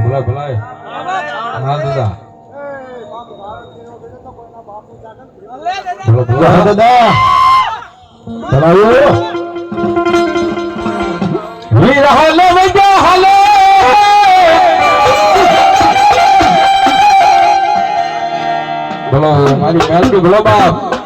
ભલાય ભલાય હા દાદા બોલો બોલો હા દાદા ચલાવ્યો વીર હાલે વજા હાલે બોલો મારી મહેરબાની બોલો બાપ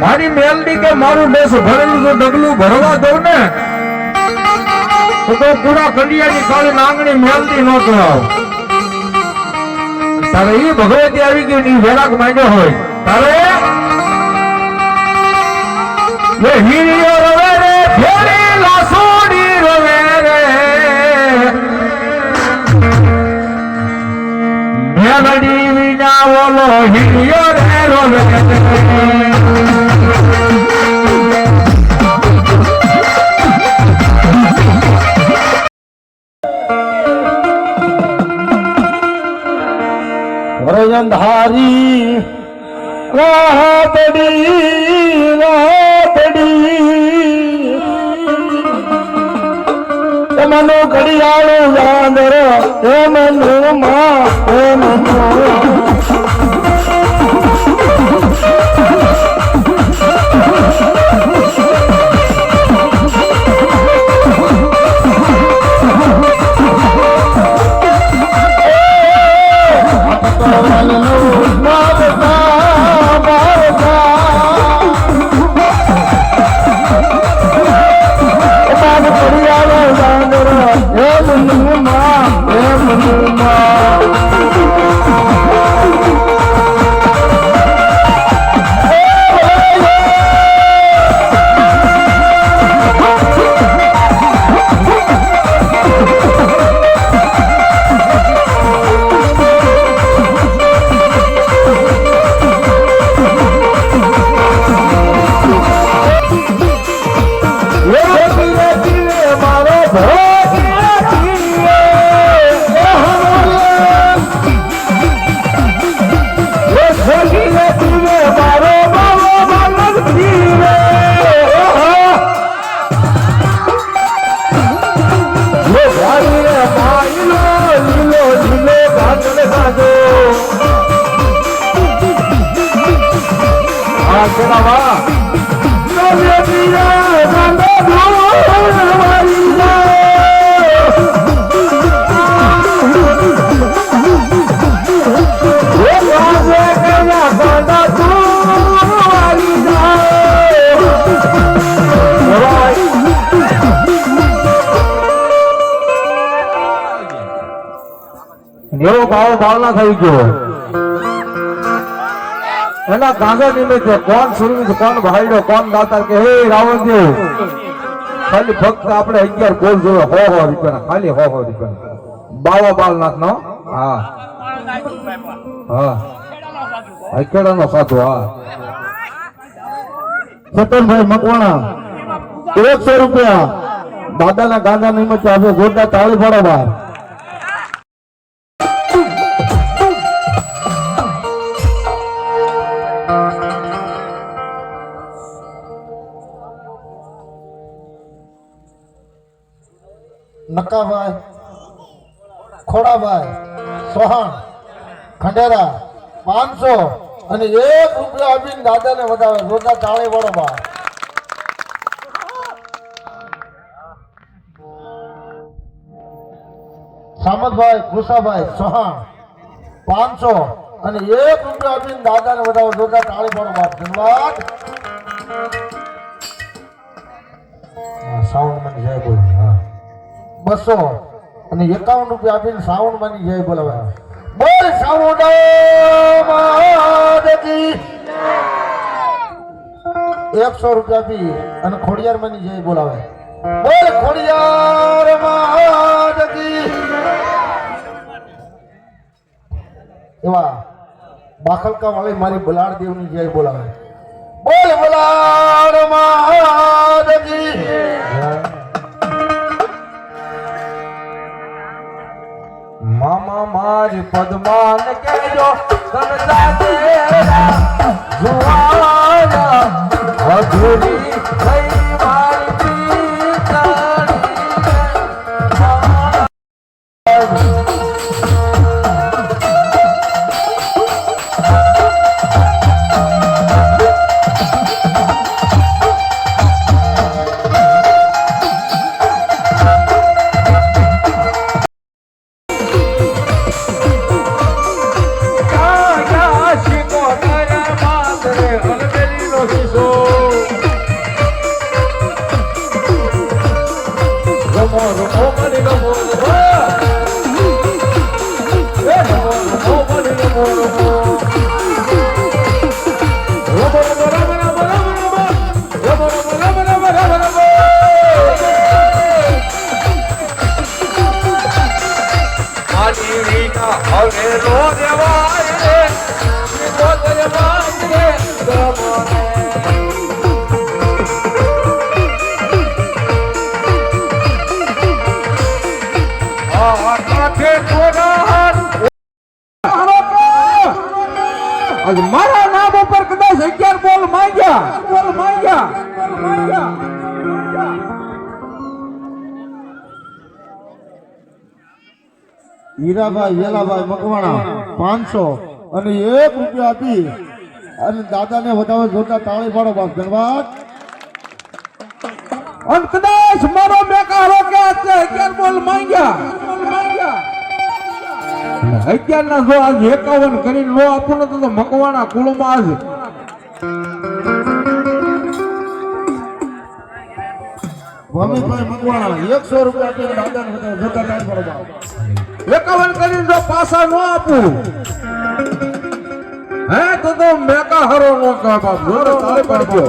મારી મેલડી કે મારું બેસ ભરેલું જો ડગલું ભરવા દઉં ને તો પૂરા કંડિયાની કાળી નાંગણી મેલડી નો કરાવ તારે એ ભગવતી આવી ગઈ ની વેરાક માંડ્યો હોય તારે એ હીરિયો રવે રે ફેરી લાસોડી રવે રે મેલડી વિના ઓલો હીરિયો રે રવે વરજંધારી રાતડી મનો ઘડિયાળો વાંદર હે મનો માં હે મનો એવો ભાવ ભાવના થઈ ગયો એના ગાંગા નિમિત્તે કોણ સુરવીર કોણ ભાઈડો કોણ દાતા કે હે રાવણદેવ ખાલી ફક્ત આપણે 11 ગોળ જોયો 100 રૂપિયા ખાલી 100 રૂપિયા બાવા બાલનાથ નો હા હા અકેડા નો સાધુ હા સતનભાઈ મકવાણા 100 રૂપિયા દાદાના ગાંગા નિમિત્તે આપણે જોરદાર તાળી પાડો બહાર નકાભાઈ ખોડાભાઈ સોહાણ ખંડેરા 500 અને 1 રૂપિયા આપીને દાદાને વધાવે જોરદાર તાળી પાડો બહાર સામતભાઈ કૃષાભાઈ સોહાણ 500 અને 1 રૂપિયા આપીને દાદાને વધાવે જોરદાર તાળી પાડો બહાર ધન્યવાદ સાઉન્ડ મને જય બોલ હા 200 અને 51 રૂપિયા આપીને સાઉન્ડ માની જય બોલાવે બોલ સાઉન્ડ માદકી 100 રૂપિયા આપી અને ખોડિયાર માની જય બોલાવે બોલ ખોડિયાર માદકી એવા બાખલકા વાળી મારી બલાડ દેવની જય બોલાવે. બોલ બલાડ મહાદેવજી. મામા મારી પદ્માન કેજો સમજા તેરા જુવાના અધૂરી થઈ મારી પીતાણી. મારા નામ ઉપર કદાચ 11 બોલ માંગ્યા. હીરાભાઈ વેલાભાઈ મકવાણા 500 અને 1 રૂપિયા આપી અને દાદાને વધાવો જોતા તાળી પાડો બાપ. ધન્યવાદ. અને કદાચ મારો મેકા રોક્યા છે 11 બોલ માંગ્યા. 11 ના જો આજ 51 કરીને નો આપું ને તો મકવાણા કુળમાં આજ ભૂમિભાઈ મકવાણા 100 રૂપિયા આપીને દાદાને વધાવો જોતા તાળી પાડો બાપ. 51 કરીને જો પાછા નો આપું હે તો મેકા હરો નો કહે બાપ. જો તાળી પાડજો.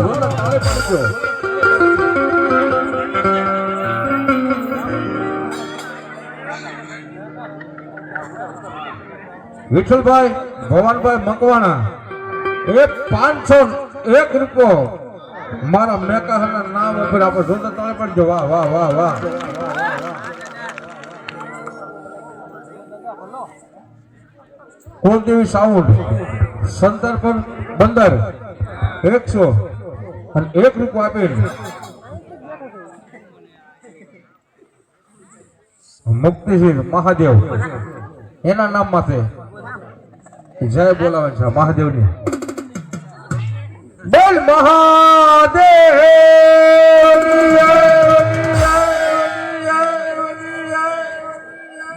વિઠ્ઠલભાઈ ભવાનભાઈ મકવાણા એ 501 રૂપિયો મારા મેકાહરના નામ ઉપર આપણે જોતા તાળી પાડજો. વાહ વાહ વાહ વાહ. કુલદેવી સાઉન્ડ સંતરપર બંદર 100 અને 1 રૂપિયો આપીને મુક્તિસિંહ મહાદેવ એના નામમાંથી જય બોલાવે છે મહાદેવની. બોલ મહાદેવ.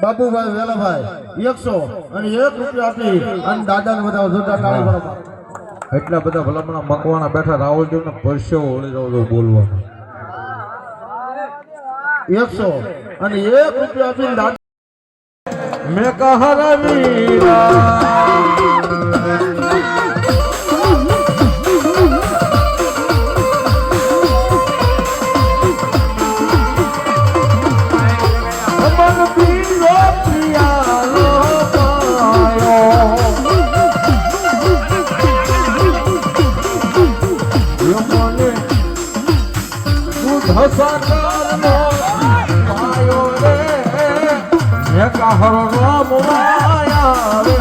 બાબુભાઈ વેલાભાઈ 100 અને 1 રૂપિયા આપી અને દાદાને વધાવો જોતા તાળી પાડો બાપ. એટલા બધા ભલામણા મકવાણા બેઠા રાવલદેવ ને પરસેવો ઓળી જાવ બોલવાનું. 100 અને 1 રૂપિયા આપીને દાદા મેં કહા રવીરા મન પીરો પ્રિયાલો પાયો મને દૂધ સાકારનો પાયો રે મેં કહો રામ માયા રે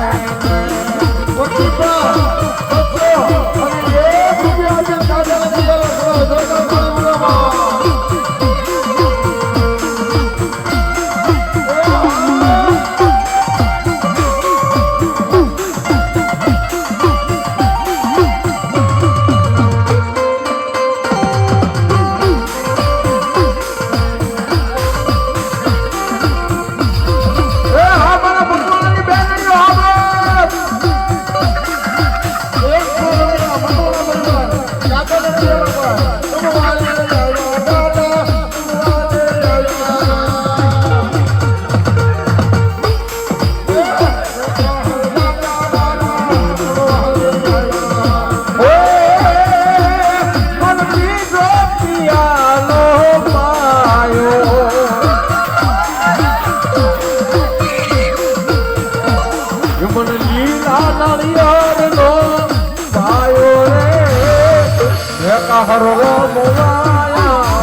હરો મોવાયા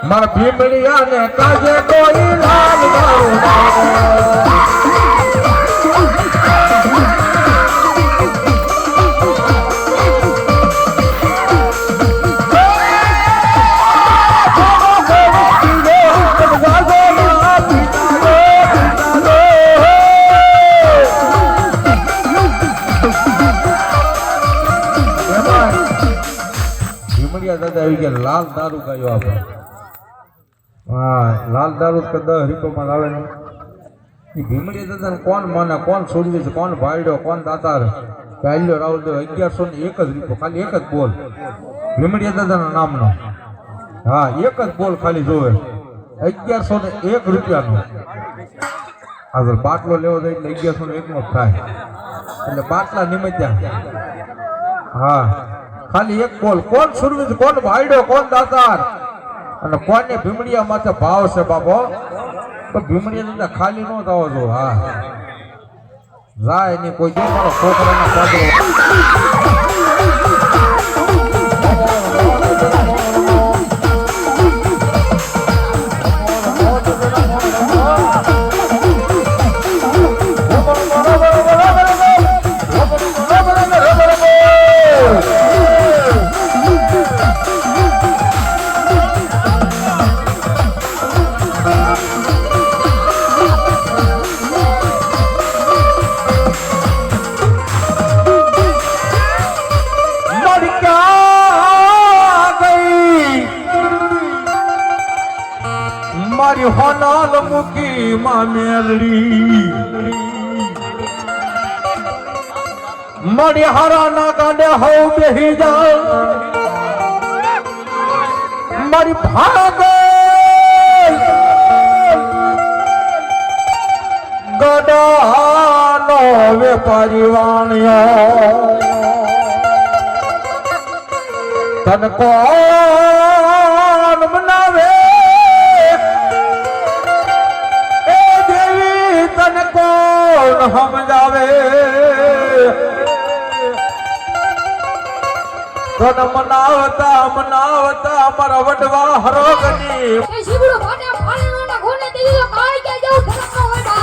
મારા ભીમડિયા ને કાજે કોઈ લાલ દાદા આવી ગયા લાલ દારૂ ગાયો આપણે હા લાલ દારૂ કે 10 રૂપિયામાં આવે ને એ ભીમડી દાદાને કોણ માને કોણ છોડી છે કોણ ભાઈડો કોણ દાતાર પહેલો રાવલ દેવ 1101 જ રૂપિયો ખાલી એક જ બોલ ભીમડી દાદાના નામનો હા એક જ બોલ ખાલી જોવે 1101 રૂપિયાનો આગળ બાટલો લેવો જાય એટલે 1101 નો થાય એટલે બાટલા નિમિત્તે હા ખાલી એક બોલ કોણ સુરવીર કોણ ભાઈડો કોણ દાતાર અને કોને ભીમડિયા માથે ભાવ છે બાપો તો ભીમડિયા ખાલી નો થવો જો હા જાય ની કોઈ જો મારો છોકરાનો પાદરો મારી હોનાલ મુકી મામેલડી મારી હારાના ગાંડે હો બેહી જા મારી ભાગો ગડાનો વેપારી વાણિયો તન કોણ મનાવે તને કોણ સમજાવે તને મનાવતા મનાવતા મારા વડવા હરોગની શિવડો ભાને ફાલણોના ઘોને દીધો કાઈ કે જાવ ધરમનો વડા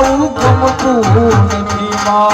આવું ગમતું નથી માં